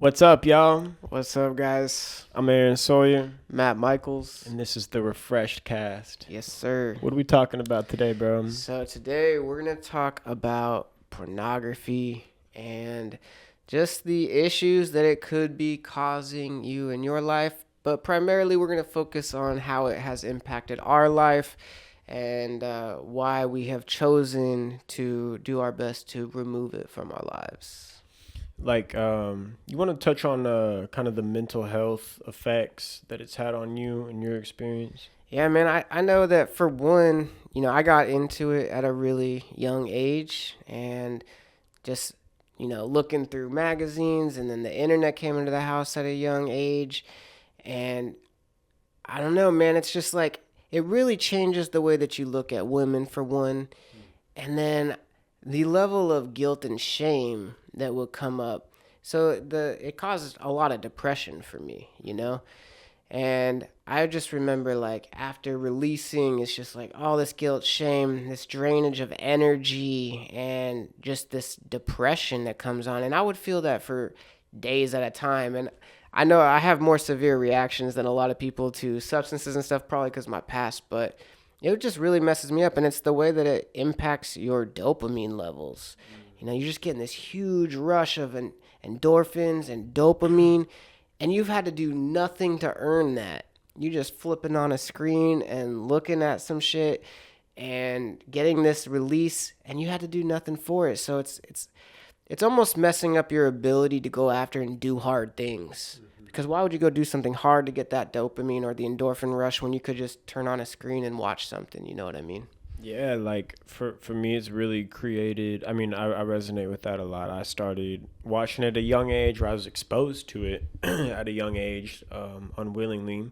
What's up, y'all? What's up, guys? I'm Aaron Sawyer, Matt Michaels. and this is the Refreshed Cast. Yes, sir. What are we talking about today, bro? So today we're going to talk about pornography and just the issues that it could be causing you in your life. But primarily we're going to focus on how it has impacted our life and why we have chosen to do our best to remove it from our lives. You want to touch on kind of the mental health effects that it's had on you and your experience? Yeah, man, I know that for one, I got into it at a really young age and just, looking through magazines, and then the internet came into the house at a young age. And I don't know, man, it's just like it really changes the way that you look at women, for one. And then the level of guilt and shame that will come up. So it causes a lot of depression for me. And I just remember, like, after releasing, it's just like all this guilt, shame, this drainage of energy, and just this depression that comes on. And I would feel that for days at a time. And I know I have more severe reactions than a lot of people to substances and stuff, probably because of my past, but it just really messes me up. And it's the way that it impacts your dopamine levels. You're just getting this huge rush of endorphins and dopamine, and you've had to do nothing to earn that. You just flipping on a screen and looking at some shit and getting this release, and you had to do nothing for it. So it's almost messing up your ability to go after and do hard things. Because why would you go do something hard to get that dopamine or the endorphin rush when you could just turn on a screen and watch something? You know what I mean? Yeah, like for me, it's really created. I mean, I resonate with that a lot. I started watching at a young age, where I was exposed to it at a young age, unwillingly.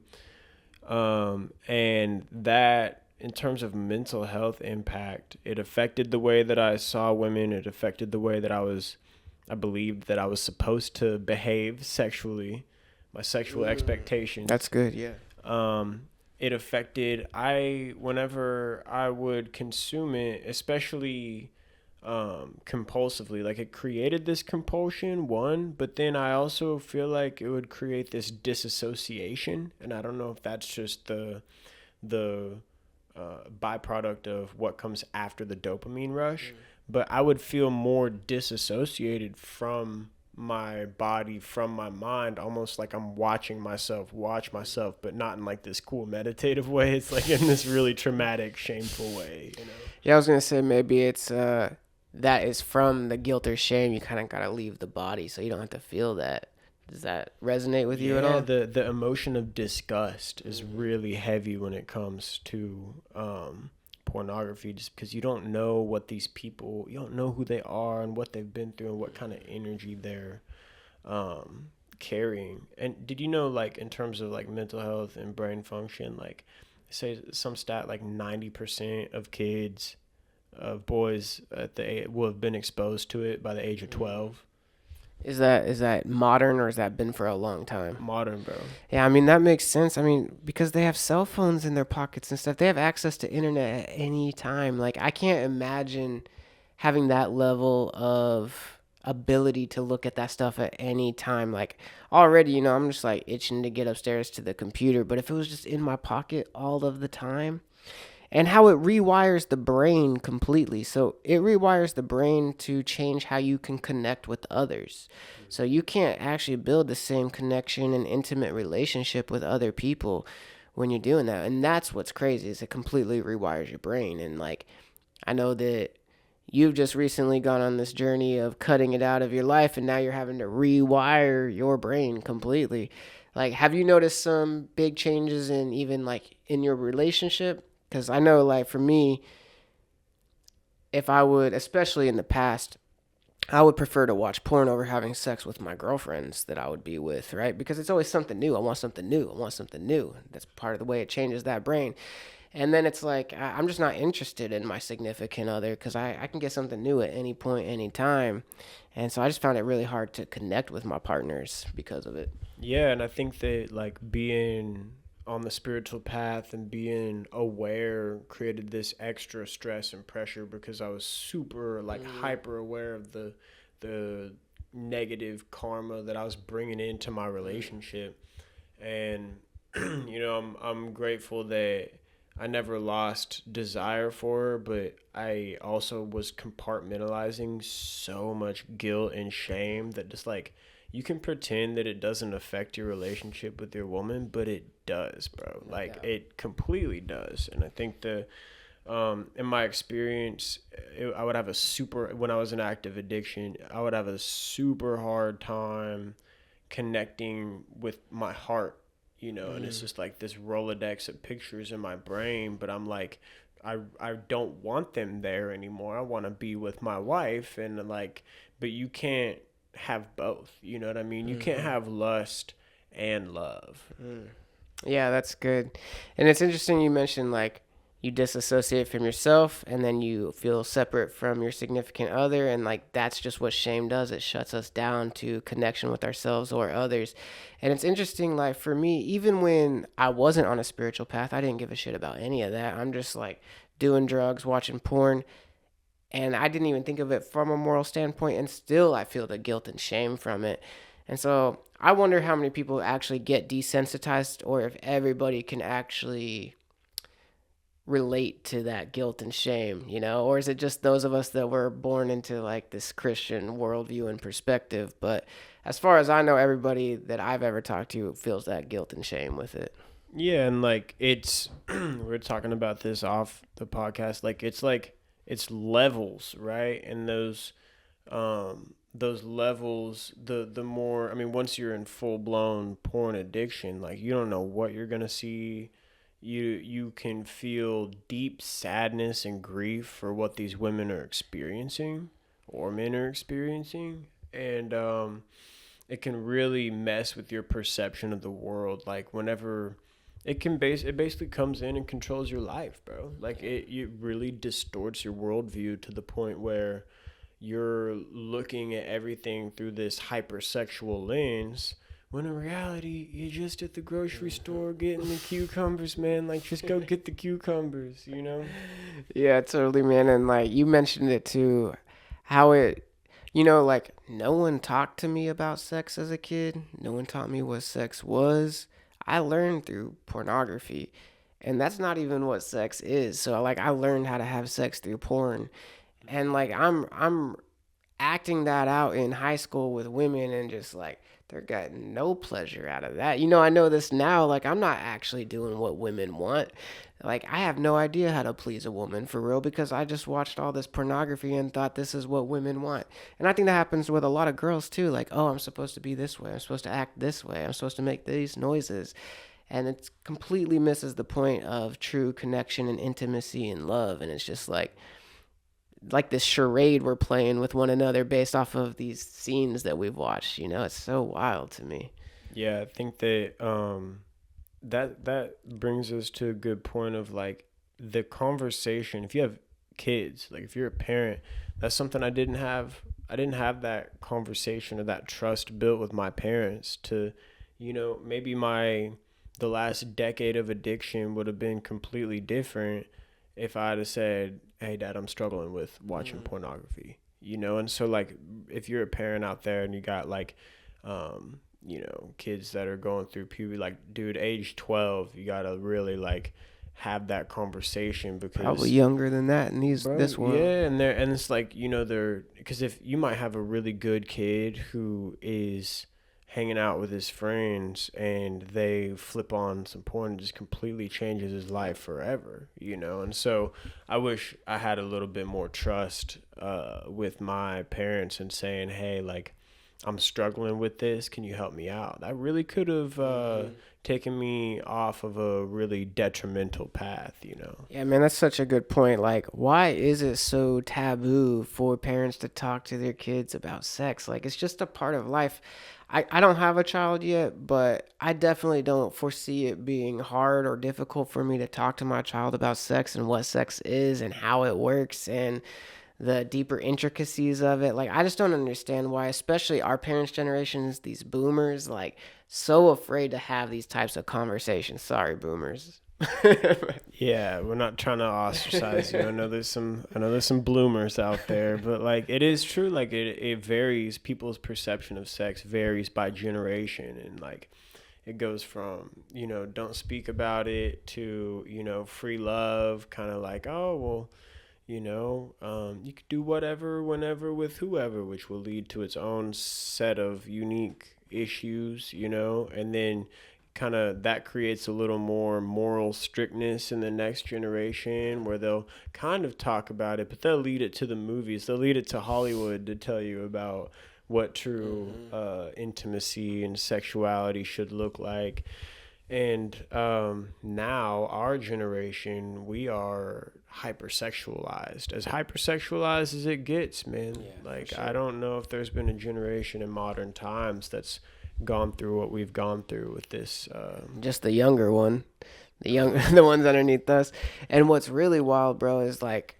And that, in terms of mental health impact, it affected the way that I saw women. It affected the way that I believed that I was supposed to behave sexually, my sexual expectations. That's good, yeah. It affected whenever I would consume it, especially compulsively. Like, it created this compulsion, one, but then I also feel like it would create this disassociation, and I don't know if that's just the byproduct of what comes after the dopamine rush, but I would feel more disassociated from my body, from my mind, almost like I'm watching myself watch myself, but not in like this cool meditative way. It's like in this really traumatic, shameful way. Yeah, I was gonna say maybe it's that is from the guilt or shame. You kind of gotta leave the body so you don't have to feel that. Does that resonate with you at all? The emotion of disgust is really heavy when it comes to pornography, just because you don't know what these people, you don't know who they are and what they've been through and what kind of energy they're carrying. And did you know, like, in terms of like mental health and brain function, like, say some stat like 90% of kids, of boys will have been exposed to it by the age of 12. Is that modern, or has that been for a long time? Modern, bro. Yeah, I mean, that makes sense. I mean, because they have cell phones in their pockets and stuff. They have access to internet at any time. Like, I can't imagine having that level of ability to look at that stuff at any time. Like, already, I'm just like itching to get upstairs to the computer. But if it was just in my pocket all of the time, and how it rewires the brain completely. So it rewires the brain to change how you can connect with others. So you can't actually build the same connection and intimate relationship with other people when you're doing that. And that's what's crazy, is it completely rewires your brain. And like, I know that you've just recently gone on this journey of cutting it out of your life, and now you're having to rewire your brain completely. Like, have you noticed some big changes in even like in your relationship? Because I know, like, for me, if I would, especially in the past, I would prefer to watch porn over having sex with my girlfriends that I would be with, right? Because it's always something new. I want something new. I want something new. That's part of the way it changes that brain. And then it's like, I'm just not interested in my significant other because I can get something new at any point, any time. And so I just found it really hard to connect with my partners because of it. Yeah, and I think that, like, being on the spiritual path and being aware created this extra stress and pressure, because I was super, like, hyper aware of the negative karma that I was bringing into my relationship. And I'm grateful that I never lost desire for her, but I also was compartmentalizing so much guilt and shame that just like you can pretend that it doesn't affect your relationship with your woman, but it does, bro. Like it completely does. And I think in my experience, I would have a super, when I was in active addiction, I would have a super hard time connecting with my heart, and it's just like this Rolodex of pictures in my brain, but I'm like, I don't want them there anymore. I want to be with my wife, and like, but you can't have both. You know what I mean? You can't have lust and love. Yeah, that's good. And it's interesting you mentioned like you disassociate from yourself and then you feel separate from your significant other, and like that's just what shame does. It shuts us down to connection with ourselves or others. And it's interesting, like for me, even when I wasn't on a spiritual path, I didn't give a shit about any of that. I'm just like doing drugs, watching porn, and I didn't even think of it from a moral standpoint, and still I feel the guilt and shame from it. And so I wonder how many people actually get desensitized, or if everybody can actually relate to that guilt and shame, or is it just those of us that were born into like this Christian worldview and perspective? But as far as I know, everybody that I've ever talked to feels that guilt and shame with it. Yeah, and like it's we're talking about this off the podcast. It's levels, right? And those levels, the more, I mean, once you're in full blown porn addiction, like you don't know what you're gonna see. You can feel deep sadness and grief for what these women are experiencing or men are experiencing, and it can really mess with your perception of the world. Like whenever it basically comes in and controls your life, bro. Like it really distorts your worldview to the point where you're looking at everything through this hypersexual lens, when in reality you're just at the grocery store getting the cucumbers, man. Like just go get the cucumbers. Yeah, totally, man. And like you mentioned it too, how it, like no one talked to me about sex as a kid. No one taught me what sex was. I learned through pornography, and that's not even what sex is. So like I learned how to have sex through porn, and like I'm acting that out in high school with women, and just like they're getting no pleasure out of that. I know this now, like I'm not actually doing what women want. Like I have no idea how to please a woman for real, because I just watched all this pornography and thought this is what women want. And I think that happens with a lot of girls too. Like, oh, I'm supposed to be this way, I'm supposed to act this way, I'm supposed to make these noises. And it completely misses the point of true connection and intimacy and love. And it's just like this charade we're playing with one another based off of these scenes that we've watched. It's so wild to me. Yeah, I think that that brings us to a good point of like the conversation. If you have kids, like if you're a parent, that's something I didn't have. I didn't have that conversation or that trust built with my parents to, maybe the last decade of addiction would have been completely different if I'd have said, hey dad, I'm struggling with watching pornography, and so like if you're a parent out there and you got like kids that are going through puberty, like dude, age 12, you gotta really like have that conversation, because probably younger than that in this one. Yeah, and it's like, they're, because if you might have a really good kid who is hanging out with his friends and they flip on some porn, and just completely changes his life forever, and so I wish I had a little bit more trust with my parents and saying, hey, like I'm struggling with this, can you help me out? That really could have taken me off of a really detrimental path. Yeah, man, that's such a good point. Like, why is it so taboo for parents to talk to their kids about sex? Like, it's just a part of life. I don't have a child yet, but I definitely don't foresee it being hard or difficult for me to talk to my child about sex and what sex is and how it works and the deeper intricacies of it. Like, I just don't understand why, especially our parents' generations, these boomers, like, so afraid to have these types of conversations. Sorry, boomers. Yeah, we're not trying to ostracize you. I know there's some bloomers out there, but like it is true. Like it varies. People's perception of sex varies by generation, and like it goes from, don't speak about it to, free love, kind of like, oh, well, you could do whatever, whenever, with whoever, which will lead to its own set of unique issues, and then kind of that creates a little more moral strictness in the next generation where they'll kind of talk about it, but they'll lead it to the movies. They'll lead it to Hollywood to tell you about what true intimacy and sexuality should look like. And now, our generation, we are hypersexualized, as it gets, man. Yeah, like, for sure. I don't know if there's been a generation in modern times that's gone through what we've gone through with this. Just the younger one, the ones underneath us. And what's really wild, bro, is like,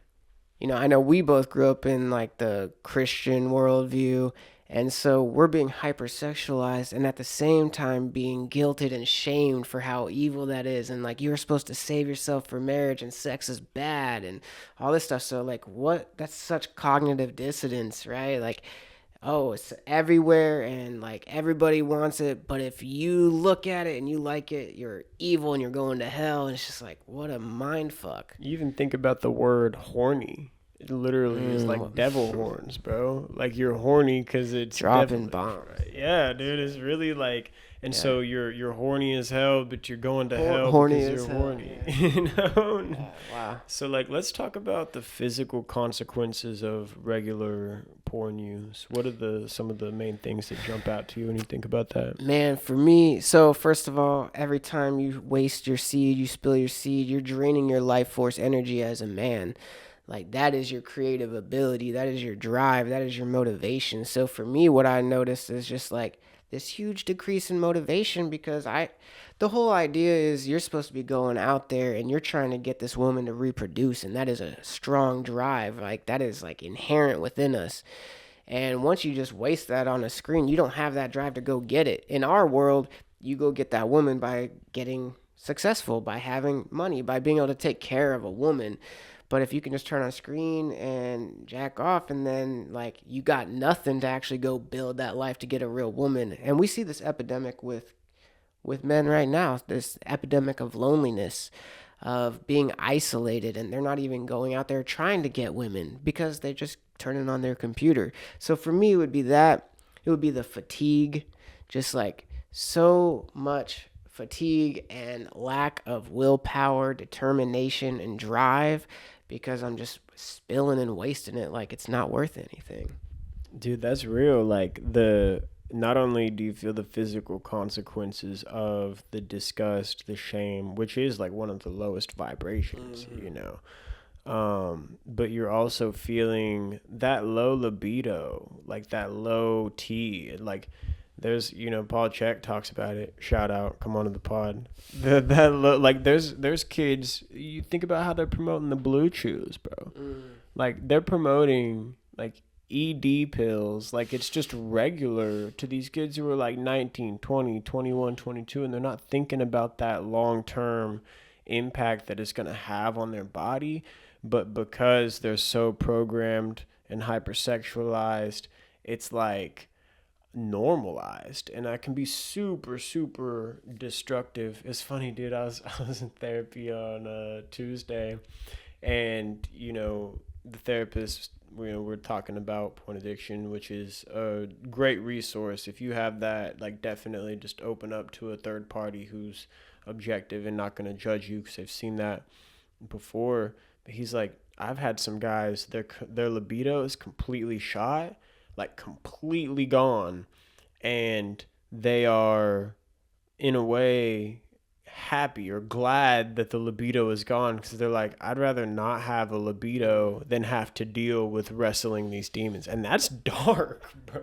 I know we both grew up in like the Christian worldview, and so we're being hypersexualized and at the same time being guilted and shamed for how evil that is. And like, you're supposed to save yourself for marriage and sex is bad and all this stuff. So, like, what? That's such cognitive dissonance, right? Like, oh, it's everywhere and like everybody wants it. But if you look at it and you like it, you're evil and you're going to hell. And it's just like, what a mind fuck. You even think about the word horny. It literally is like devil horns, bro. Like you're horny because it's dropping bombs. Yeah, dude, it's really like, and so you're horny as hell, but you're going to hell horny because as you're hell, horny. Yeah, wow. So like, let's talk about the physical consequences of regular porn use. What are some of the main things that jump out to you when you think about that? Man, for me, so first of all, every time you waste your seed, you spill your seed, you're draining your life force energy as a man. Like, that is your creative ability, that is your drive, that is your motivation. So for me, what I noticed is just like this huge decrease in motivation because the whole idea is you're supposed to be going out there and you're trying to get this woman to reproduce, and that is a strong drive. Like, that is like inherent within us. And once you just waste that on a screen, you don't have that drive to go get it. In our world, you go get that woman by getting successful, by having money, by being able to take care of a woman. But if you can just turn on a screen and jack off, and then like you got nothing to actually go build that life to get a real woman. And we see this epidemic with men right now, this epidemic of loneliness, of being isolated, and they're not even going out there trying to get women because they're just turning on their computer. So for me, it would be that. It would be the fatigue, just like so much fatigue and lack of willpower, determination, and drive because I'm just spilling and wasting it like it's not worth anything. Dude, that's real. Like the not only do you feel the physical consequences of the disgust, the shame, which is like one of the lowest vibrations, but you're also feeling that low libido, like that low T. Like there's, Paul Chek talks about it. Shout out, come on to the pod. Like there's kids. You think about how they're promoting the Blue Chews, bro. Like they're promoting like ED pills, like it's just regular to these kids who are like 19, 20, 21, 22, and they're not thinking about that long-term impact that it's going to have on their body. But because they're so programmed and hypersexualized, it's like normalized, and that can be super, super destructive. It's funny, dude. I was in therapy on Tuesday, and the therapist, we're talking about porn addiction, which is a great resource. If you have that, like, definitely just open up to a third party who's objective and not going to judge you because they've seen that before. But he's like, I've had some guys, their libido is completely shot, like completely gone, and they are in a way happy or glad that the libido is gone because they're like, I'd rather not have a libido than have to deal with wrestling these demons. And that's dark, bro.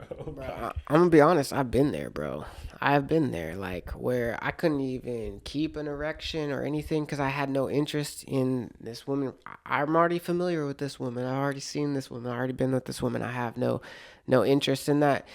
I'm gonna be honest, I've been there, bro. I've been there, like, where I couldn't even keep an erection or anything because I had no interest in this woman. I'm already familiar with this woman. I've already seen this woman. I've already been with this woman. I have no interest in that.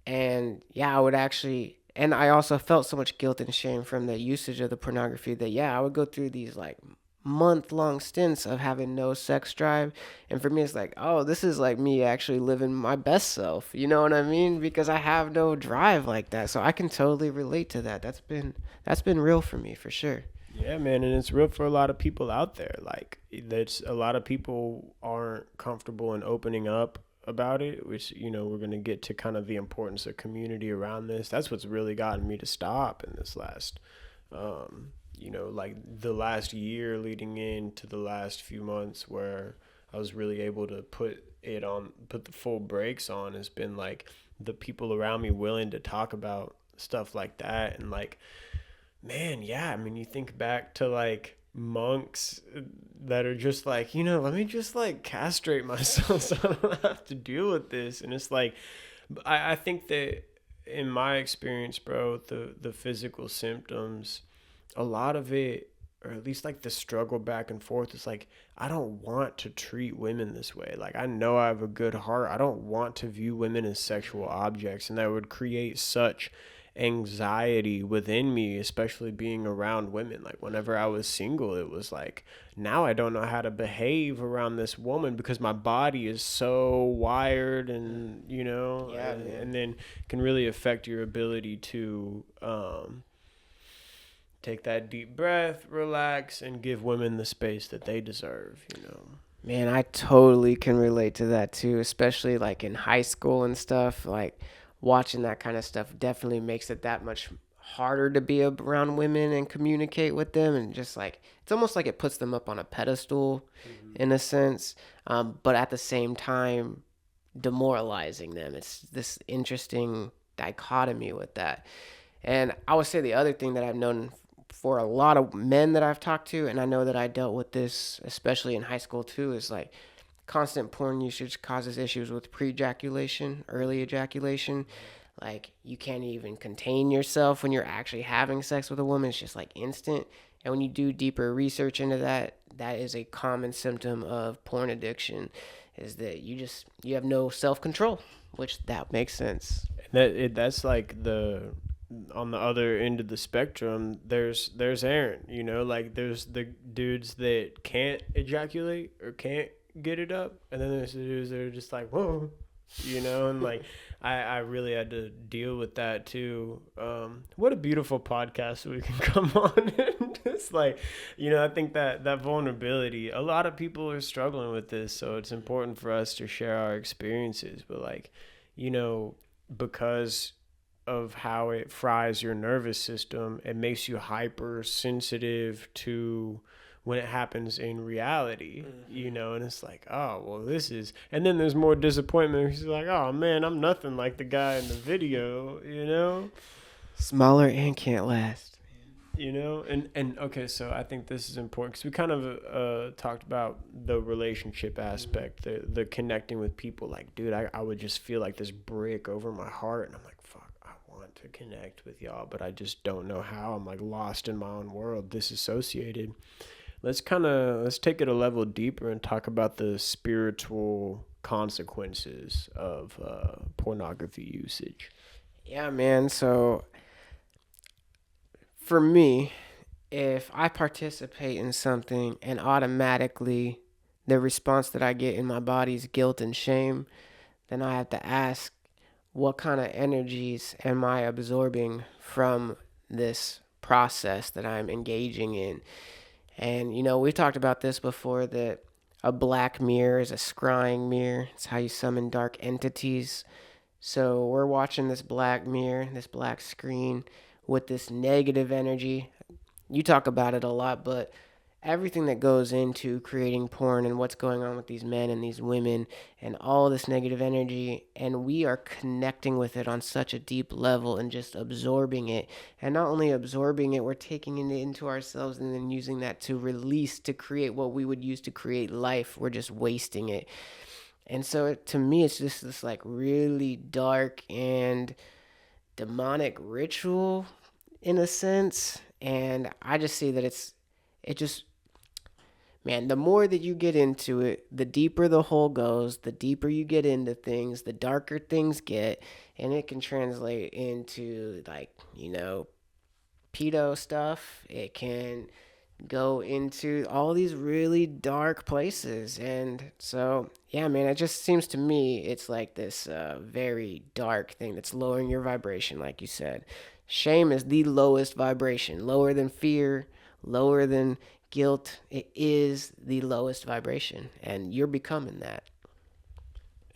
And yeah, I would actually, And I also felt so much guilt and shame from the usage of the pornography that, yeah, I would go through these like month-long stints of having no sex drive. And for me, it's like, oh, this is like me actually living my best self. You know what I mean? Because I have no drive like that. So I can totally relate to that. That's been real for me for sure. Yeah, man, and it's real for a lot of people out there. Like, there's a lot of people aren't comfortable in opening up about it, which, we're going to get to kind of the importance of community around this. That's what's really gotten me to stop in this last, like the last year leading into the last few months where I was really able to put the full brakes on, has been like the people around me willing to talk about stuff like that. And like, man, yeah, I mean, you think back to like monks that are just like, let me just like castrate myself so I don't have to deal with this. And it's like, I think that in my experience, bro, the physical symptoms, a lot of it, or at least like the struggle back and forth, is like, I don't want to treat women this way. Like, I know I have a good heart. I don't want to view women as sexual objects. And that would create such anxiety within me, especially being around women. Like, whenever I was single, it was like, now I don't know how to behave around this woman because my body is so wired, and Yeah, and man. then can really affect your ability to take that deep breath, relax, and give women the space that they deserve. Man, I totally can relate to that too, especially like in high school and stuff. Like watching that kind of stuff definitely makes it that much harder to be around women and communicate with them. And just like, it's almost like it puts them up on a pedestal Mm-hmm. in a sense, but at the same time, demoralizing them. It's this interesting dichotomy with that. And I would say the other thing that I've known for a lot of men that I've talked to, and I know that I dealt with this especially in high school too, is like constant porn usage causes issues with pre-ejaculation, early ejaculation. Like you can't even contain yourself when you're actually having sex with a woman. It's just like instant. And when you do deeper research into that, that is a common symptom of porn addiction, is that you have no self-control, which that makes sense. That's like the on the other end of the spectrum. There's Aaron, like there's the dudes that can't ejaculate or can't get it up, and then there's the dudes that are just like, whoa, and like I really had to deal with that too. What a beautiful podcast we can come on and just like, I think that vulnerability, a lot of people are struggling with this, so it's important for us to share our experiences. But like, you know because of how it fries your nervous system, it makes you hypersensitive to when it happens in reality, and it's like, oh, well, this is, and then there's more disappointment. He's like, oh man, I'm nothing like the guy in the video. Smaller and can't last. And okay, so I think this is important because we kind of talked about the relationship aspect, the connecting with people. Like, dude, I would just feel like this brick over my heart, and I'm like, fuck, I want to connect with y'all, but I just don't know how. I'm like lost in my own world, disassociated. Let's take it a level deeper and talk about the spiritual consequences of pornography usage. Yeah, man. So for me, if I participate in something and automatically the response that I get in my body is guilt and shame, then I have to ask, what kind of energies am I absorbing from this process that I'm engaging in? And, we talked about this before, that a black mirror is a scrying mirror. It's how you summon dark entities. So we're watching this black mirror, this black screen with this negative energy. You talk about it a lot, but everything that goes into creating porn and what's going on with these men and these women and all this negative energy, and we are connecting with it on such a deep level and just absorbing it. And not only absorbing it, we're taking it into ourselves and then using that to release, to create what we would use to create life. We're just wasting it. And so to me, it's just this like really dark and demonic ritual in a sense. And I just see that it just man, the more that you get into it, the deeper the hole goes, the deeper you get into things, the darker things get, and it can translate into like, pedo stuff. It can go into all these really dark places. And so, yeah, man, it just seems to me it's like this very dark thing that's lowering your vibration, like you said. Shame is the lowest vibration, lower than fear, lower than guilt. It is the lowest vibration, and you're becoming that.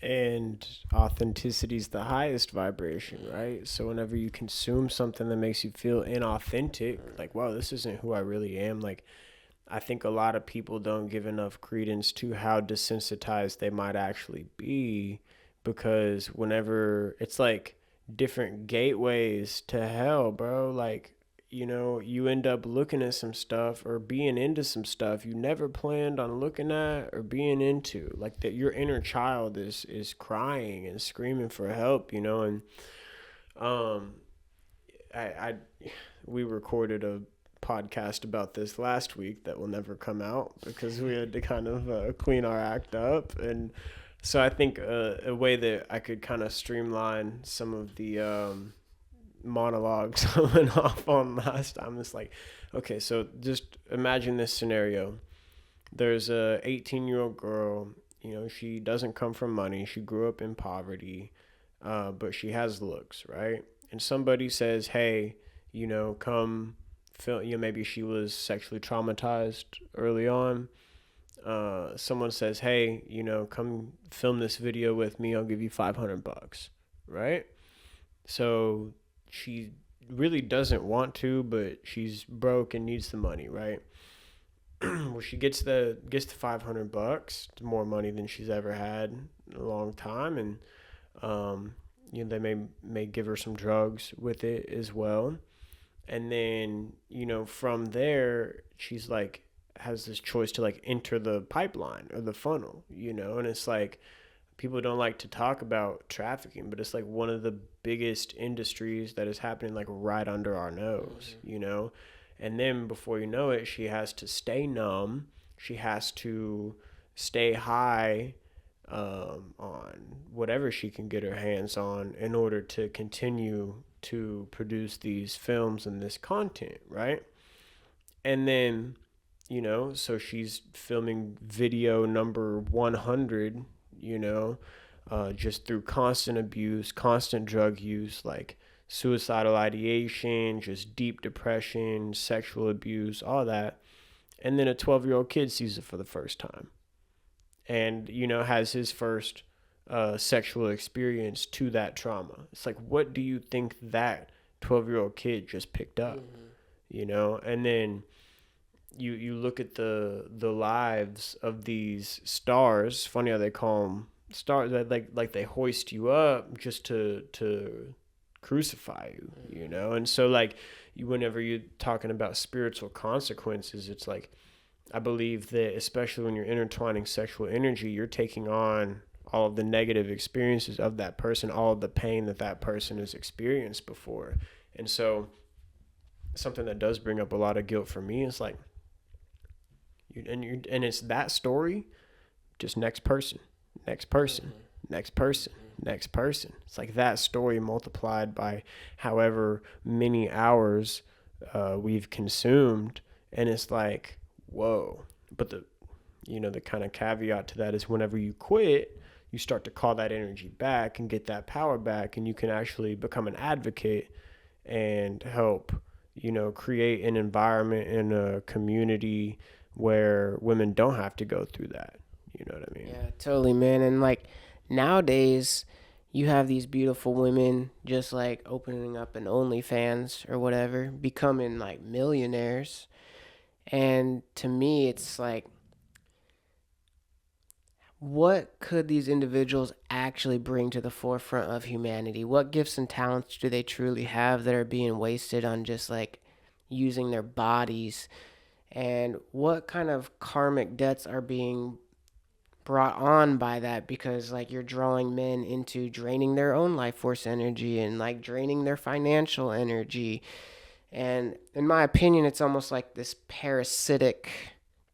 And authenticity is the highest vibration, right? So whenever you consume something that makes you feel inauthentic, like, wow, this isn't who I really am, like, I think a lot of people don't give enough credence to how desensitized they might actually be, because whenever it's like different gateways to hell, bro, like, you end up looking at some stuff or being into some stuff you never planned on looking at or being into. Like that your inner child is crying and screaming for help, and um I we recorded a podcast about this last week that will never come out because we had to kind of clean our act up. And so I think a way that I could kind of streamline some of the monologues I went off on last time is like, okay, so just imagine this scenario. There's a 18-year-old girl, she doesn't come from money. She grew up in poverty, but she has looks, right? And somebody says, hey, come film, maybe she was sexually traumatized early on. Someone says, hey, come film this video with me. I'll give you $500, right? So she really doesn't want to, but she's broke and needs the money, right? Well, she gets the $500, more money than she's ever had in a long time, and they may give her some drugs with it as well. And then, from there, she's like, has this choice to like enter the pipeline or the funnel, and it's like, people don't like to talk about trafficking, but it's like one of the biggest industries that is happening like right under our nose, And then before you know it, she has to stay numb. She has to stay high on whatever she can get her hands on in order to continue to produce these films and this content, right? And then, so she's filming video number 100, just through constant abuse, constant drug use, like suicidal ideation, just deep depression, sexual abuse, all that. And then a 12-year-old kid sees it for the first time and, has his first sexual experience to that trauma. It's like, what do you think that 12-year-old kid just picked up? And then you look at the lives of these stars. Funny how they call them stars. Like they hoist you up just to crucify you, And so like whenever you're talking about spiritual consequences, it's like, I believe that especially when you're intertwining sexual energy, you're taking on all of the negative experiences of that person, all of the pain that person has experienced before. And so something that does bring up a lot of guilt for me is like, and it's that story, just next person, next person, next person, next person. It's like that story multiplied by however many hours we've consumed, and it's like, whoa. But the kind of caveat to that is whenever you quit, you start to call that energy back and get that power back, and you can actually become an advocate and help, create an environment in a community where women don't have to go through that. You know what I mean? Yeah, totally, man. And like nowadays, you have these beautiful women just like opening up an OnlyFans or whatever, becoming like millionaires. And to me, it's like, what could these individuals actually bring to the forefront of humanity? What gifts and talents do they truly have that are being wasted on just like using their bodies? And what kind of karmic debts are being brought on by that? Because like you're drawing men into draining their own life force energy and like draining their financial energy. And in my opinion, it's almost like this parasitic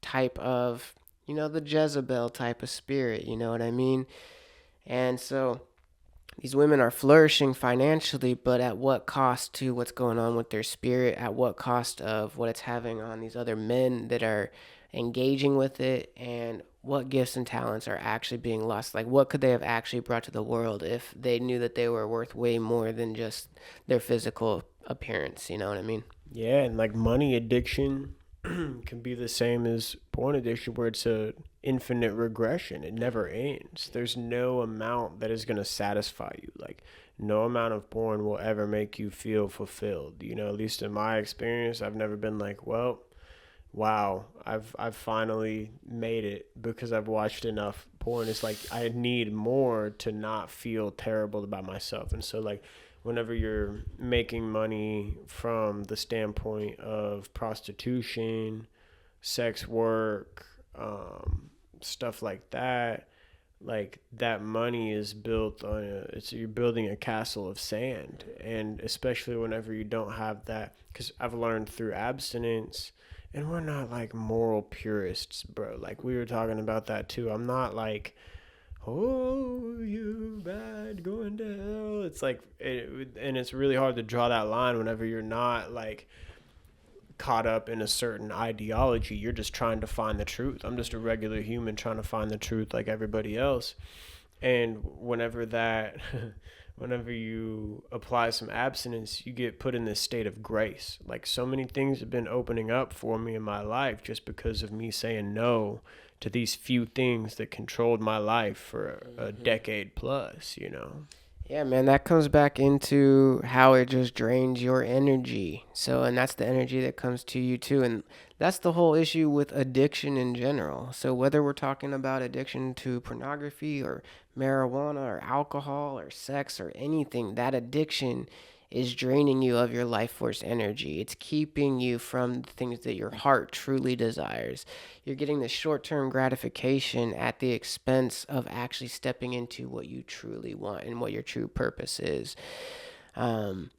type of, the Jezebel type of spirit, you know what I mean? And so these women are flourishing financially, but at what cost to what's going on with their spirit? At what cost of what it's having on these other men that are engaging with it? And what gifts and talents are actually being lost? Like, what could they have actually brought to the world if they knew that they were worth way more than just their physical appearance? You know what I mean? Yeah, and like money addiction can be the same as porn addiction, where it's a infinite regression. It never ends. There's no amount that is going to satisfy you. Like, no amount of porn will ever make you feel fulfilled. You know, at least in my experience, I've never been like, well, wow, I've finally made it because I've watched enough porn. It's like I need more to not feel terrible about myself. And so like whenever you're making money from the standpoint of prostitution, sex work, stuff like that money is built on you're building a castle of sand. And especially whenever you don't have that, because I've learned through abstinence, and we're not like moral purists, bro. Like we were talking about that too. I'm not like, oh, you bad, going to hell. It's like, and it's really hard to draw that line whenever you're not like caught up in a certain ideology. You're just trying to find the truth. I'm just a regular human trying to find the truth like everybody else. And whenever you apply some abstinence, you get put in this state of grace. Like so many things have been opening up for me in my life just because of me saying no to these few things that controlled my life for a decade plus, you know? Yeah, man, that comes back into how it just drains your energy. So, and that's the energy that comes to you too. And that's the whole issue with addiction in general. So, whether we're talking about addiction to pornography or marijuana or alcohol or sex or anything, that addiction is draining you of your life force energy. It's keeping you from the things that your heart truly desires. You're getting the short term gratification at the expense of actually stepping into what you truly want and what your true purpose is. And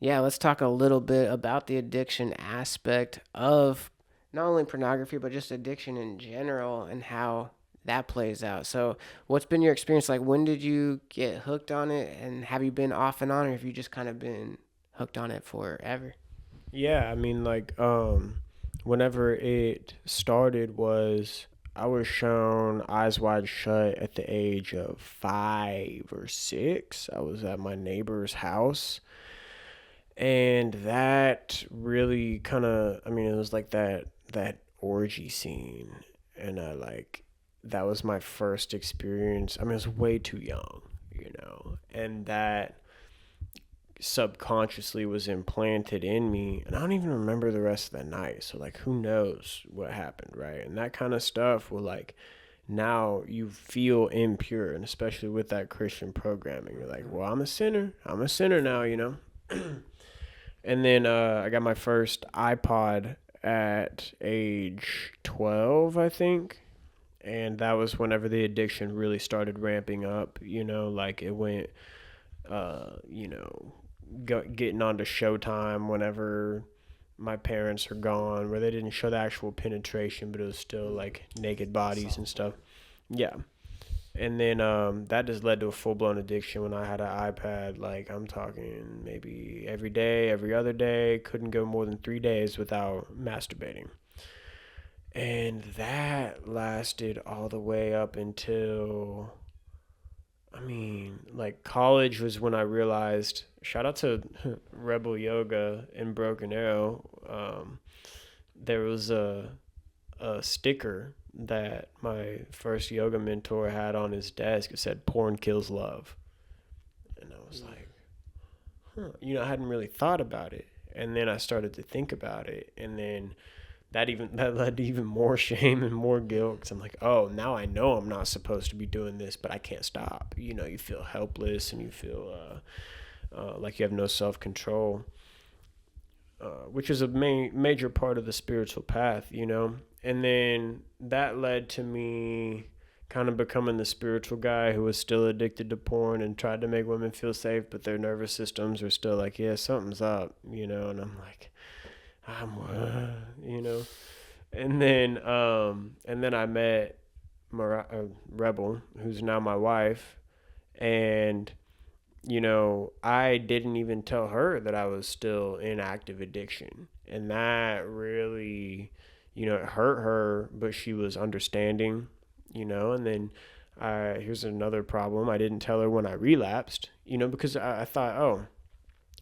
yeah, let's talk a little bit about the addiction aspect of not only pornography, but just addiction in general and how that plays out. So, what's been your experience like? When did you get hooked on it, and have you been off and on, or have you just kind of been hooked on it forever? Yeah, I mean, like, whenever it started was I was shown Eyes Wide Shut at the age of 5 or 6. I was at my neighbor's house, and that really kind of, I mean, it was like that orgy scene, and I like that was my first experience. I mean, I was way too young, you know, and that subconsciously was implanted in me, and I don't even remember the rest of the night. So like who knows what happened, right? And that kind of stuff will like now you feel impure, and especially with that Christian programming, you're like, well, I'm a sinner. I'm a sinner now, you know. And then I got my first iPod at age 12, I think. And that was whenever the addiction really started ramping up, you know, like it went, you know, getting onto Showtime whenever my parents are gone, where they didn't show the actual penetration, but it was still like naked bodies and stuff. Yeah. And then that just led to a full blown addiction when I had an iPad. Like I'm talking maybe every day, every other day. Couldn't go more than 3 days without masturbating. And that lasted all the way up until, I mean, like college was when I realized, shout out to Rebel Yoga in Broken Arrow. There was a sticker that my first yoga mentor had on his desk. It said, "Porn kills love." And I was like, huh. You know, I hadn't really thought about it. And then I started to think about it. And then that led to even more shame and more guilt, because I'm like, oh, now I know I'm not supposed to be doing this, but I can't stop. You know, you feel helpless, and you feel like you have no self-control, which is a major part of the spiritual path, you know. And then that led to me kind of becoming the spiritual guy who was still addicted to porn and tried to make women feel safe, but their nervous systems are still like, yeah, something's up, you know. And I'm like, you know. And then I met Rebel, who's now my wife, and I didn't even tell her that I was still in active addiction. And that really, it hurt her, but she was understanding, and then here's another problem. I didn't tell her when I relapsed, because I thought, oh,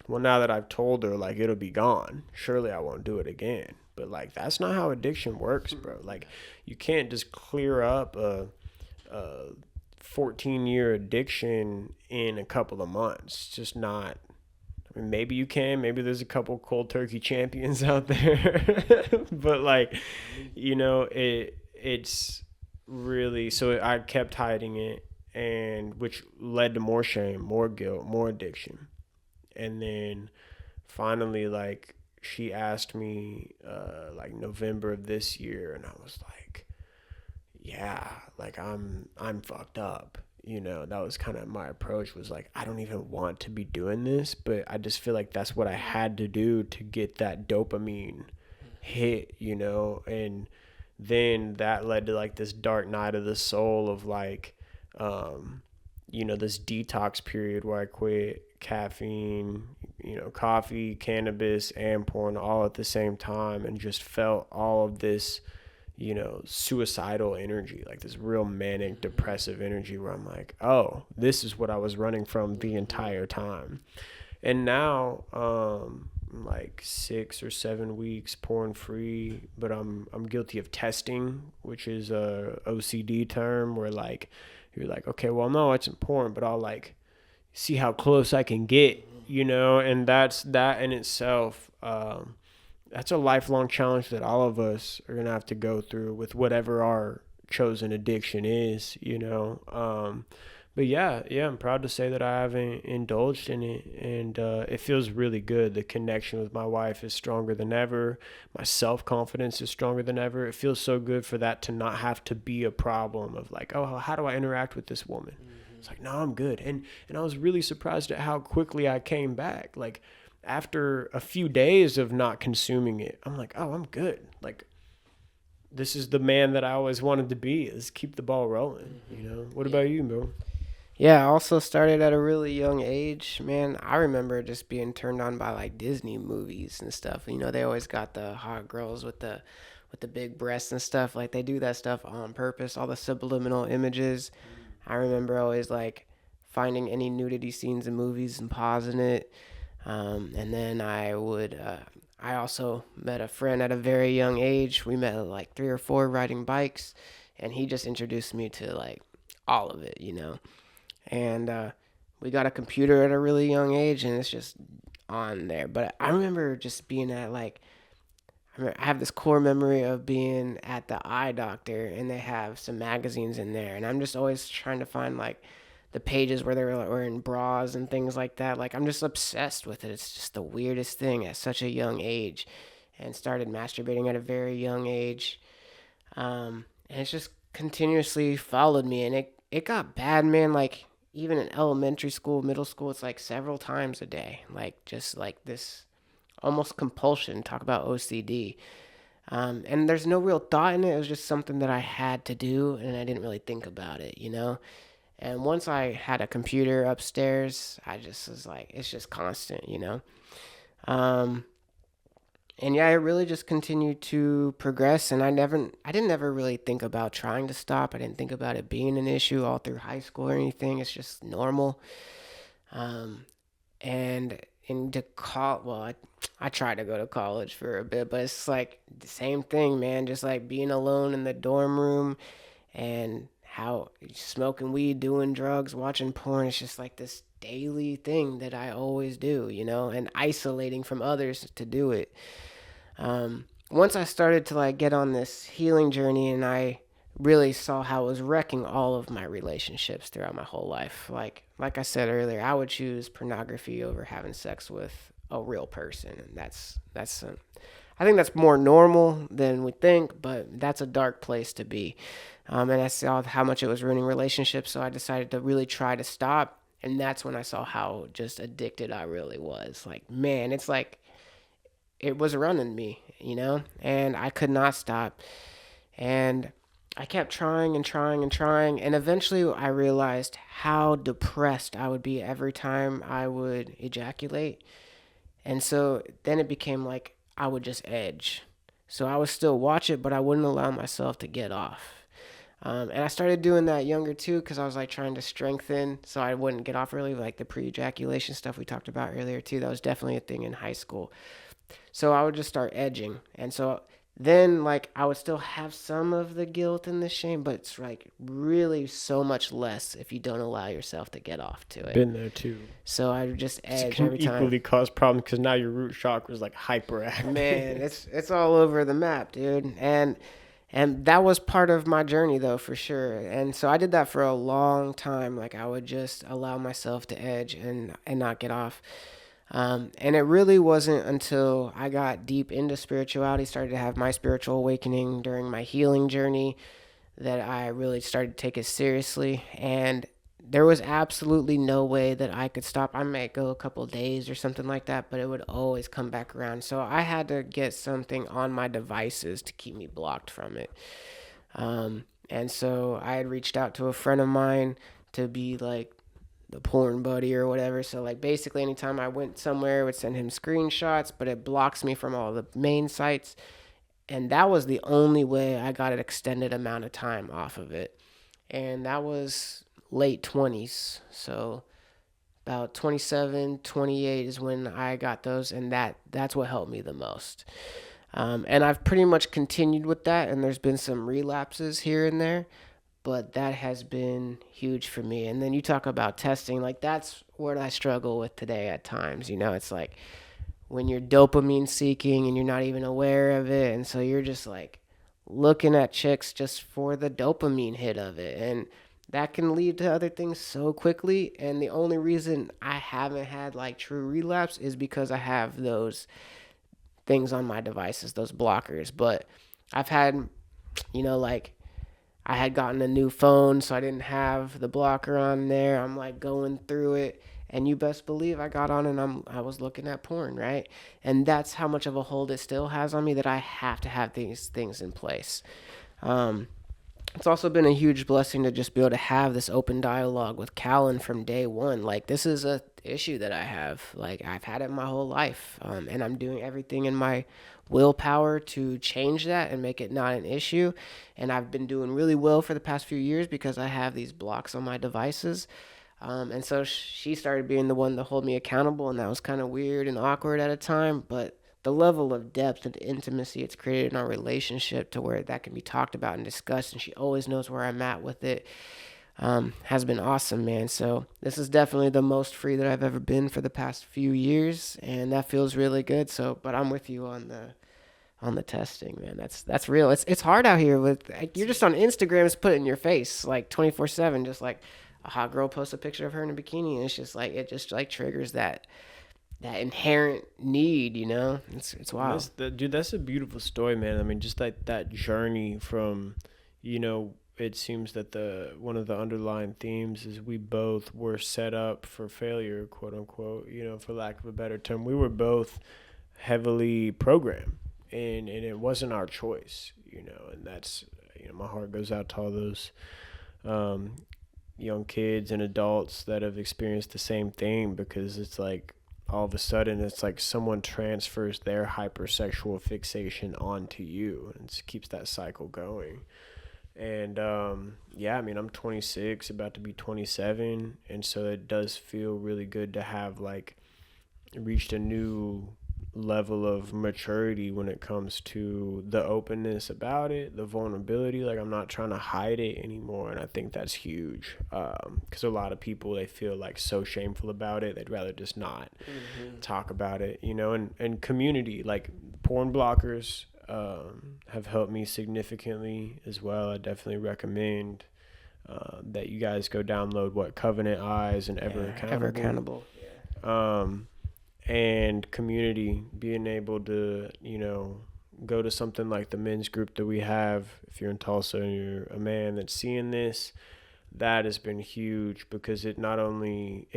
well, now that I've told her, like, it'll be gone, surely I won't do it again. But, like, that's not how addiction works, bro. Like, you can't just clear up a 14-year addiction in a couple of months. It's just not. I mean, maybe you can. Maybe there's a couple cold turkey champions out there. But, like, it's really. So I kept hiding it, and which led to more shame, more guilt, more addiction. And then finally, like, she asked me like November of this year, and I was like, yeah, like, I'm fucked up. That was kind of my approach, was like, I don't even want to be doing this, but I just feel like that's what I had to do to get that dopamine hit, and then that led to, like, this dark night of the soul of, like, this detox period where I quit caffeine, coffee, cannabis, and porn all at the same time, and just felt all of this, suicidal energy, like this real manic, depressive energy where I'm like, oh, this is what I was running from the entire time. And now, like 6 or 7 weeks porn free, but I'm guilty of testing, which is a OCD term where, like, you're like, okay, well, no, it's important, but I'll, like, see how close I can get, and that in itself. That's a lifelong challenge that all of us are gonna have to go through with whatever our chosen addiction is, But yeah, I'm proud to say that I haven't indulged in it, and it feels really good. The connection with my wife is stronger than ever. My self confidence is stronger than ever. It feels so good for that to not have to be a problem of, like, oh, how do I interact with this woman? It's like, no, I'm good. And I was really surprised at how quickly I came back. Like, after a few days of not consuming it, I'm like, oh, I'm good. Like, this is the man that I always wanted to be. Let's keep the ball rolling. What about you, Bill? Yeah, I also started at a really young age. Man, I remember just being turned on by like Disney movies and stuff. They always got the hot girls with the big breasts and stuff. Like, they do that stuff on purpose, all the subliminal images. I remember always, like, finding any nudity scenes in movies and pausing it. And then I also met a friend at a very young age. We met at like 3 or 4 riding bikes, and he just introduced me to, like, all of it. And we got a computer at a really young age, and it's just on there. But I remember just being at, like, I have this core memory of being at the eye doctor, and they have some magazines in there, and I'm just always trying to find, like, the pages where they were wearing bras and things like that. Like, I'm just obsessed with it. It's just the weirdest thing at such a young age, and started masturbating at a very young age. And it's just continuously followed me, and it got bad, man. Like, even in elementary school, middle school, it's like several times a day. Like, just like this almost compulsion. Talk about OCD. And there's no real thought in it. It was just something that I had to do, and I didn't really think about it. And once I had a computer upstairs, I just was like, it's just constant. Um, and yeah, it really just continued to progress, and I didn't ever really think about trying to stop. I didn't think about it being an issue all through high school or anything. It's just normal. Um, and into well, I tried to go to college for a bit, but it's like the same thing, man. Just like being alone in the dorm room, and how smoking weed, doing drugs, watching porn. It's just like this daily thing that I always do, and isolating from others to do it. Once I started to, like, get on this healing journey, and I really saw how it was wrecking all of my relationships throughout my whole life. Like I said earlier, I would choose pornography over having sex with a real person, and I think that's more normal than we think, but that's a dark place to be. And I saw how much it was ruining relationships, so I decided to really try to stop. And that's when I saw how just addicted I really was. Like, man, it's like it was running me, and I could not stop. And I kept trying and trying and trying. And eventually I realized how depressed I would be every time I would ejaculate. And so then it became like I would just edge. So I would still watch it, but I wouldn't allow myself to get off. And I started doing that younger too because I was like trying to strengthen so I wouldn't get off early, like the pre ejaculation stuff we talked about earlier too. That was definitely a thing in high school. So I would just start edging. And so then like I would still have some of the guilt and the shame, but it's like really so much less if you don't allow yourself to get off to it. Been there too. So I would just It edge can every time. equally cause problems because now your root chakra is like hyperactive. Man, it's all over the map, dude. And that was part of my journey though, for sure. And so I did that for a long time. Like I would just allow myself to edge and not get off. And it really wasn't until I got deep into spirituality, started to have my spiritual awakening during my healing journey, that I really started to take it seriously. And there was absolutely no way that I could stop. I might go a couple of days or something like that, but it would always come back around. So I had to get something on my devices to keep me blocked from it. And so I had reached out to a friend of mine to be like the porn buddy or whatever. So like basically anytime I went somewhere, I would send him screenshots, but it blocks me from all the main sites. And that was the only way I got an extended amount of time off of it. And that was late 20s. So about 27, 28 is when I got those, and that's what helped me the most. And I've pretty much continued with that, and there's been some relapses here and there, but that has been huge for me. And then you talk about testing, like that's what I struggle with today at times. It's like when you're dopamine seeking and you're not even aware of it, and so you're just like looking at chicks just for the dopamine hit of it, and that can lead to other things so quickly. And the only reason I haven't had like true relapse is because I have those things on my devices, those blockers. But I've had, like I had gotten a new phone, so I didn't have the blocker on there. I'm like going through it, and you best believe I got on and I was looking at porn, right? And that's how much of a hold it still has on me, that I have to have these things in place. Um, it's also been a huge blessing to just be able to have this open dialogue with Callan from day one. Like this is a issue that I have. Like I've had it my whole life, and I'm doing everything in my willpower to change that and make it not an issue. And I've been doing really well for the past few years because I have these blocks on my devices. And so she started being the one to hold me accountable, and that was kind of weird and awkward at a time, but the level of depth and intimacy it's created in our relationship to where that can be talked about and discussed, and she always knows where I'm at with it, has been awesome, man. So this is definitely the most free that I've ever been for the past few years, and that feels really good. So, but I'm with you on the testing, man. That's real. It's hard out here with like, you're just on Instagram. It's put in your face like 24/7. Just like a hot girl posts a picture of her in a bikini, and it's just like it just like triggers that inherent need. It's wild. Dude, that's a beautiful story, man. I mean, just like that journey from, it seems that the one of the underlying themes is we both were set up for failure, quote unquote, for lack of a better term. We were both heavily programmed, and it wasn't our choice, and that's, my heart goes out to all those young kids and adults that have experienced the same thing, because it's like all of a sudden it's like someone transfers their hypersexual fixation onto you, and it keeps that cycle going. And yeah, I mean, I'm 26, about to be 27, and so it does feel really good to have like reached a new level of maturity when it comes to the openness about it, the vulnerability. Like I'm not trying to hide it anymore, and I think that's huge, because a lot of people, they feel like so shameful about it, they'd rather just not talk about it, and community, like porn blockers have helped me significantly as well. I definitely recommend that you guys go download Covenant Eyes and Ever Accountable. And community, being able to, go to something like the men's group that we have. If you're in Tulsa and you're a man that's seeing this, that has been huge, because it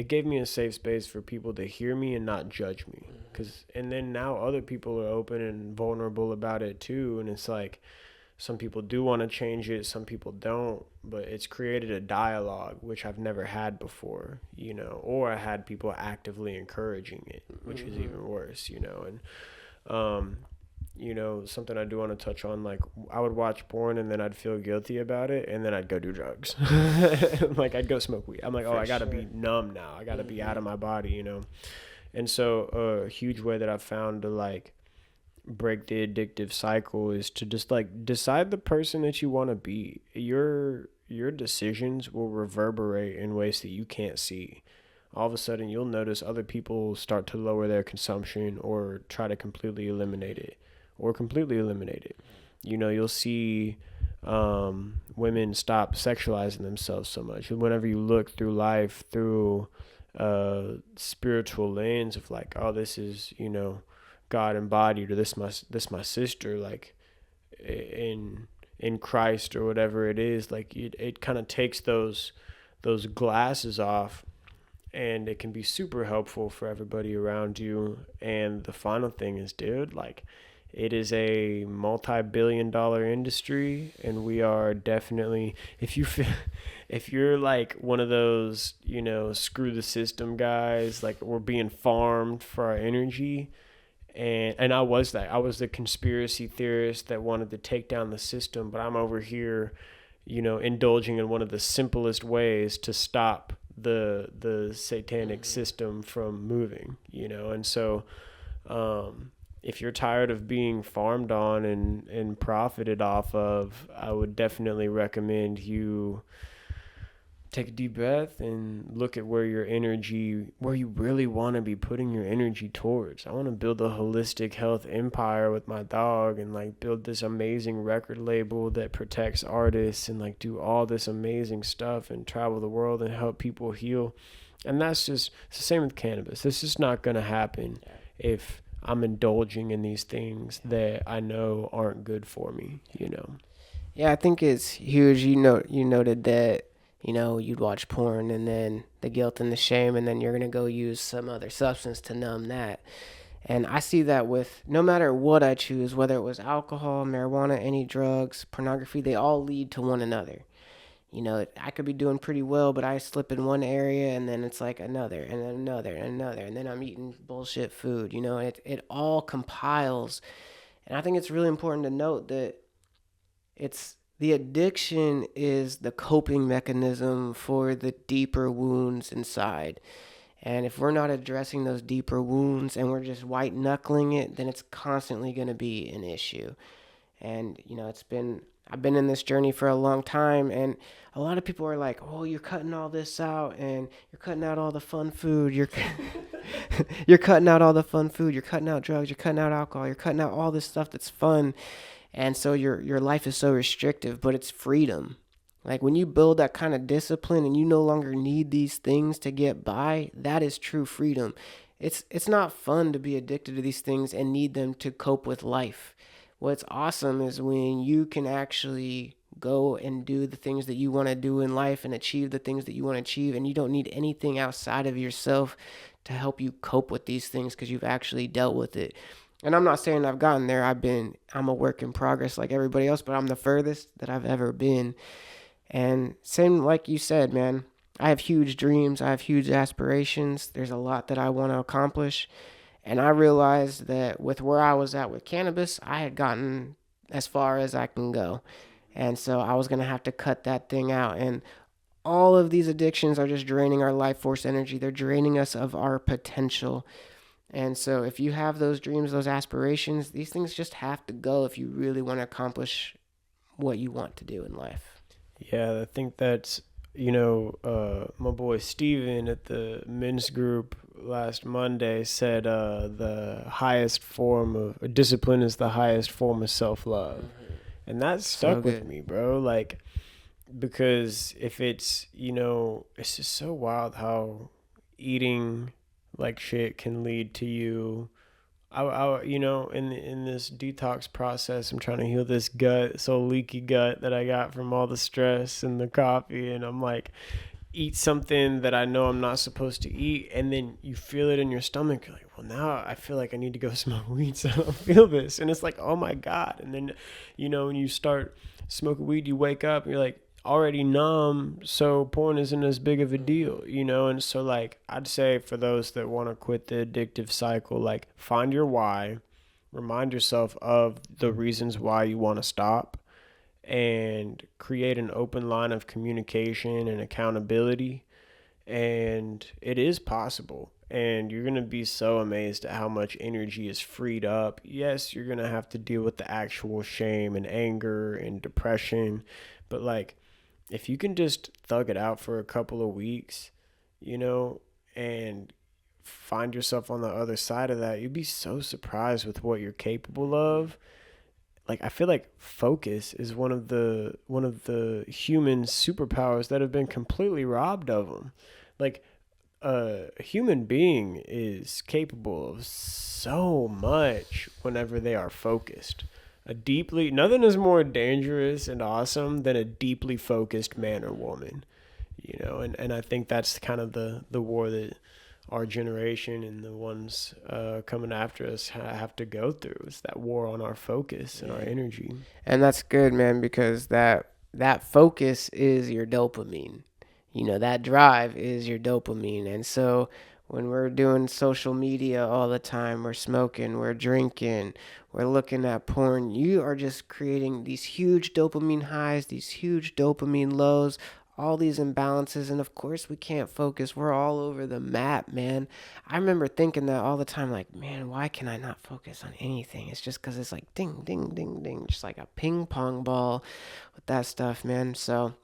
gave me a safe space for people to hear me and not judge me. And then now other people are open and vulnerable about it too. And it's like, some people do want to change it, some people don't, but it's created a dialogue, which I've never had before, or I had people actively encouraging it, which is even worse, And, something I do want to touch on, like, I would watch porn and then I'd feel guilty about it, and then I'd go do drugs. Like, I'd go smoke weed. I'm like, I gotta be numb now. I gotta be out of my body, And so a huge way that I've found to, like, break the addictive cycle is to just, like, decide the person that you want to be. Your decisions will reverberate in ways that you can't see. All of a sudden, you'll notice other people start to lower their consumption or try to completely eliminate it. You'll see women stop sexualizing themselves so much. And whenever you look through life through a spiritual lens of, like, oh, this is, God embodied, or this my sister, like, in Christ, or whatever it is, like, it kind of takes those glasses off, and it can be super helpful for everybody around you. And the final thing is, dude, like, it is a multi-billion-dollar industry, and we are definitely, if you're like one of those, screw the system guys, like, we're being farmed for our energy. And I was the conspiracy theorist that wanted to take down the system, but I'm over here, indulging in one of the simplest ways to stop the satanic system from moving, And so, if you're tired of being farmed on and profited off of, I would definitely recommend you take a deep breath and look at where you really want to be putting your energy towards. I want to build a holistic health empire with my dog, and, like, build this amazing record label that protects artists, and, like, do all this amazing stuff and travel the world and help people heal. And it's the same with cannabis. This is not going to happen if I'm indulging in these things that I know aren't good for me, Yeah, I think it's huge. You noted that, you'd watch porn and then the guilt and the shame, and then you're going to go use some other substance to numb that. And I see that with no matter what I choose, whether it was alcohol, marijuana, any drugs, pornography, they all lead to one another. I could be doing pretty well, but I slip in one area, and then it's like another, and then another, and another, and then I'm eating bullshit food. It all compiles. And I think it's really important to note that the addiction is the coping mechanism for the deeper wounds inside. And if we're not addressing those deeper wounds and we're just white knuckling it, then it's constantly going to be an issue. And, I've been in this journey for a long time, and a lot of people are like, oh, you're cutting all this out, and you're cutting out all the fun food. You're cutting out all the fun food. You're cutting out drugs. You're cutting out alcohol. You're cutting out all this stuff that's fun. And so your life is so restrictive, but it's freedom. Like, when you build that kind of discipline and you no longer need these things to get by, that is true freedom. It's not fun to be addicted to these things and need them to cope with life. What's awesome is when you can actually go and do the things that you want to do in life and achieve the things that you want to achieve, and you don't need anything outside of yourself to help you cope with these things because you've actually dealt with it. And I'm not saying I've gotten there. I'm a work in progress like everybody else, but I'm the furthest that I've ever been. And same like you said, man, I have huge dreams. I have huge aspirations. There's a lot that I want to accomplish. And I realized that with where I was at with cannabis, I had gotten as far as I can go. And so I was going to have to cut that thing out. And all of these addictions are just draining our life force energy. They're draining us of our potential. And so if you have those dreams, those aspirations, these things just have to go if you really want to accomplish what you want to do in life. Yeah, I think that's, my boy Steven at the men's group last Monday said the highest form of discipline is the highest form of self-love. Mm-hmm. And that stuck with me, bro. Like, because if it's, it's just so wild how eating like shit can lead to you in this detox process, I'm trying to heal this gut, so leaky gut that I got from all the stress and the coffee, and I'm like, eat something that I know I'm not supposed to eat, and then you feel it in your stomach. You're like, well, now I feel like I need to go smoke weed so I don't feel this, and it's like, oh my god. And then, when you start smoking weed, you wake up and you're like already numb, so porn isn't as big of a deal, and so like I'd say for those that want to quit the addictive cycle, like find your why, remind yourself of the reasons why you want to stop, and create an open line of communication and accountability. And it is possible. And you're going to be so amazed at how much energy is freed up. Yes, you're going to have to deal with the actual shame and anger and depression. But, like, if you can just thug it out for a couple of weeks, and find yourself on the other side of that, you'd be so surprised with what you're capable of. Like, I feel like focus is one of the human superpowers that have been completely robbed of them. Like, a human being is capable of so much whenever they are focused. Nothing is more dangerous and awesome than a deeply focused man or woman. And I think that's kind of the war that our generation and the ones coming after us have to go through. It's that war on our focus and our energy. And that's good, man, because that focus is your dopamine. That drive is your dopamine. And so when we're doing social media all the time, we're smoking, we're drinking, we're looking at porn, you are just creating these huge dopamine highs, these huge dopamine lows, all these imbalances. And of course, we can't focus. We're all over the map, man. I remember thinking that all the time, like, man, why can I not focus on anything? It's just because it's like ding, ding, ding, ding, just like a ping pong ball with that stuff, man. So,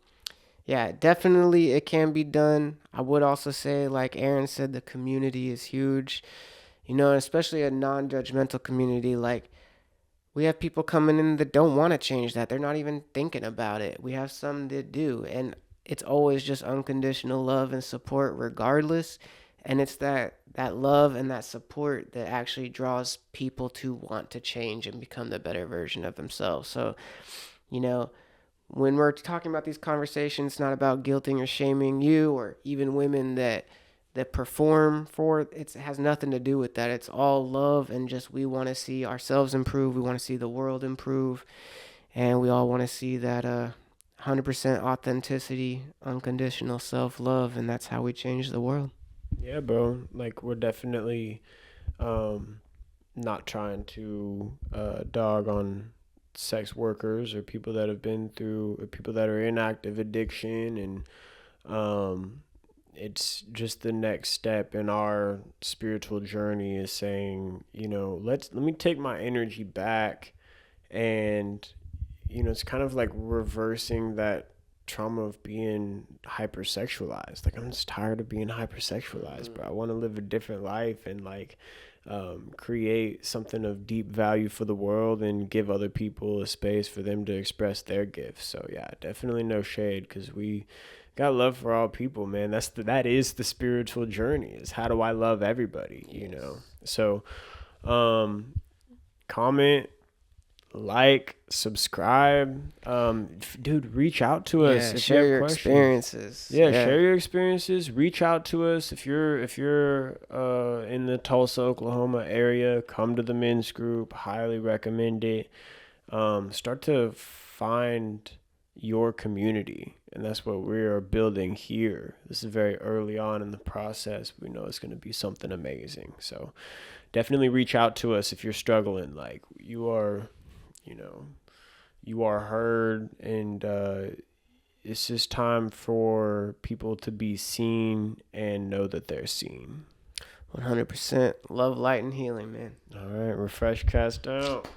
yeah, definitely it can be done. I would also say, like Aaron said, the community is huge, especially a non judgmental community. Like, we have people coming in that don't want to change that. They're not even thinking about it. We have some that do. And it's always just unconditional love and support regardless. And it's that love and that support that actually draws people to want to change and become the better version of themselves. So, you know, when we're talking about these conversations, it's not about guilting or shaming you or even women that perform for it. It has nothing to do with that. It's all love and just we want to see ourselves improve. We want to see the world improve. And we all want to see that 100% authenticity, unconditional self-love. And that's how we change the world. Yeah, bro. Like, we're definitely not trying to dog on sex workers or people that have been through, or people that are in active addiction. And it's just the next step in our spiritual journey is saying, let me take my energy back. And it's kind of like reversing that trauma of being hypersexualized. Like, I'm just tired of being hypersexualized, bro. I want to live a different life and like create something of deep value for the world and give other people a space for them to express their gifts. So yeah, definitely no shade, because we got love for all people, man. That is the spiritual journey, is how do I love everybody, So comment, like, subscribe, dude, reach out to us if share you have your questions. experiences. Share your experiences. Reach out to us if you're in the Tulsa, Oklahoma area. Come to the men's group. Highly recommend it. Start to find your community, and that's what we are building here. This is very early on in the process. We know it's going to be something amazing. So definitely reach out to us if you're struggling. Like, you are heard, and it's just time for people to be seen and know that they're seen. 100% love, light, and healing, man. All right, refresh, cast out.